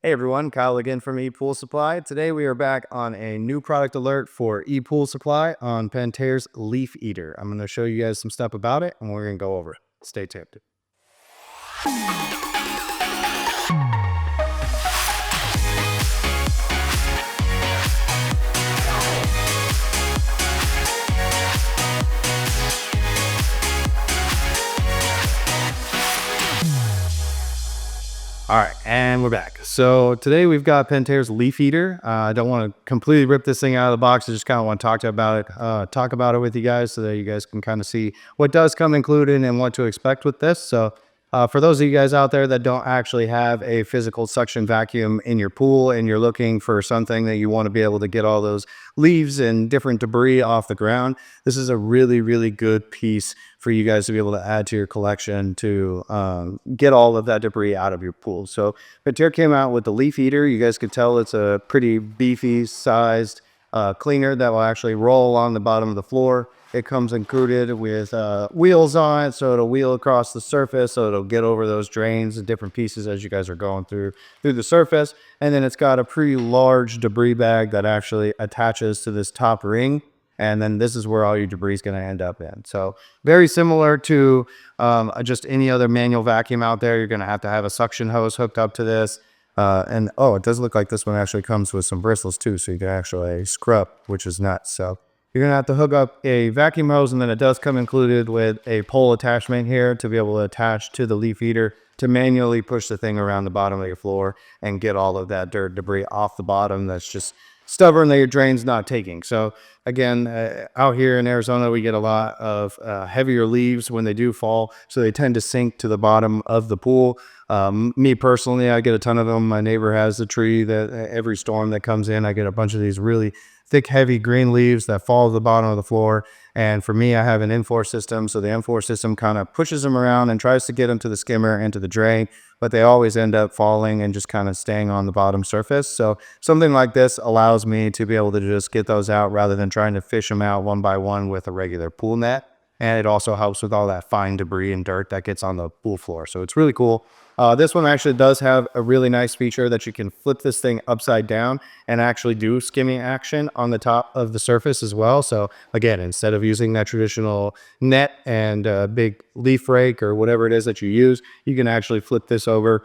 Hey everyone, Kyle again from ePoolSupply. Today we are back on a new product alert for ePoolSupply on Pentair's Leaf Eater. I'm going to show you guys some stuff about it and we're going to go over it. Stay tuned. All right, and we're back. So today we've got Pentair's Leaf Eater. I don't want to completely rip this thing out of the box. I just kind of want to talk about it with you guys so that you guys can kind of see what does come included and what to expect with this. So for those of you guys out there that don't actually have a physical suction vacuum in your pool and you're looking for something that you want to be able to get all those leaves and different debris off the ground, this is a really, really good piece for you guys to be able to add to your collection to get all of that debris out of your pool. So Pentair came out with the Leaf Eater. You guys could tell it's a pretty beefy sized cleaner that will actually roll along the bottom of the floor. It comes included with wheels on it, so it'll wheel across the surface, so it'll get over those drains and different pieces as you guys are going through the surface. And then it's got a pretty large debris bag that actually attaches to this top ring. And then this is where all your debris is going to end up in. So very similar to just any other manual vacuum out there. You're going to have a suction hose hooked up to this. And oh, it does look like this one actually comes with some bristles too, so you can actually scrub, which is nuts. So you're going to have to hook up a vacuum hose, and then it does come included with a pole attachment here to be able to attach to the Leaf Eater to manually push the thing around the bottom of your floor and get all of that dirt debris off the bottom that's just stubborn that your drain's not taking. So again, out here in Arizona, we get a lot of heavier leaves when they do fall, so they tend to sink to the bottom of the pool. Me personally, I get a ton of them. My neighbor has a tree that every storm that comes in, I get a bunch of these really thick, heavy green leaves that fall to the bottom of the floor. And for me, I have an N4 system. So the N4 system kind of pushes them around and tries to get them to the skimmer and to the drain, but they always end up falling and just kind of staying on the bottom surface. So something like this allows me to be able to just get those out rather than trying to fish them out one by one with a regular pool net. And it also helps with all that fine debris and dirt that gets on the pool floor. So it's really cool. This one actually does have a really nice feature that you can flip this thing upside down and actually do skimming action on the top of the surface as well. So again, instead of using that traditional net and big leaf rake or whatever it is that you use, you can actually flip this over,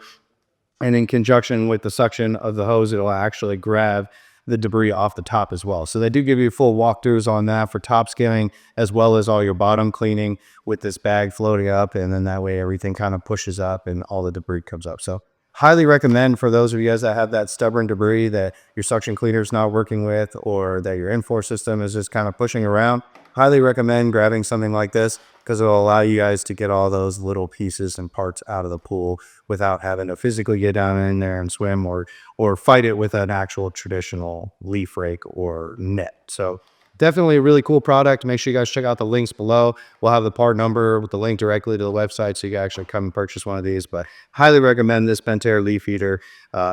and in conjunction with the suction of the hose, it'll actually grab the debris off the top as well. So they do give you full walkthroughs on that for top skimming, as well as all your bottom cleaning with this bag floating up. And then that way everything kind of pushes up and all the debris comes up. So highly recommend for those of you guys that have that stubborn debris that your suction cleaner is not working with, or that your N4 system is just kind of pushing around. Highly recommend grabbing something like this, because it will allow you guys to get all those little pieces and parts out of the pool without having to physically get down in there and swim or fight it with an actual traditional leaf rake or net. So definitely a really cool product. Make sure you guys check out the links below. We'll have the part number with the link directly to the website, so you can actually come and purchase one of these. But highly recommend this Pentair Leaf Eater.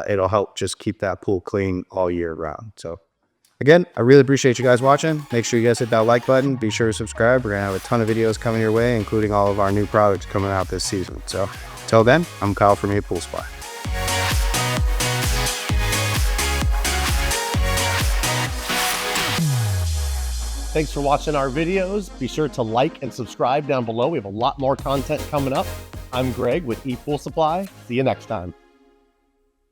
It'll help just keep that pool clean all year round. So again, I really appreciate you guys watching. Make sure you guys hit that like button. Be sure to subscribe. We're going to have a ton of videos coming your way, including all of our new products coming out this season. So until then, I'm Kyle from ePoolSupply. Thanks for watching our videos. Be sure to like and subscribe down below. We have a lot more content coming up. I'm Greg with ePoolSupply. See you next time.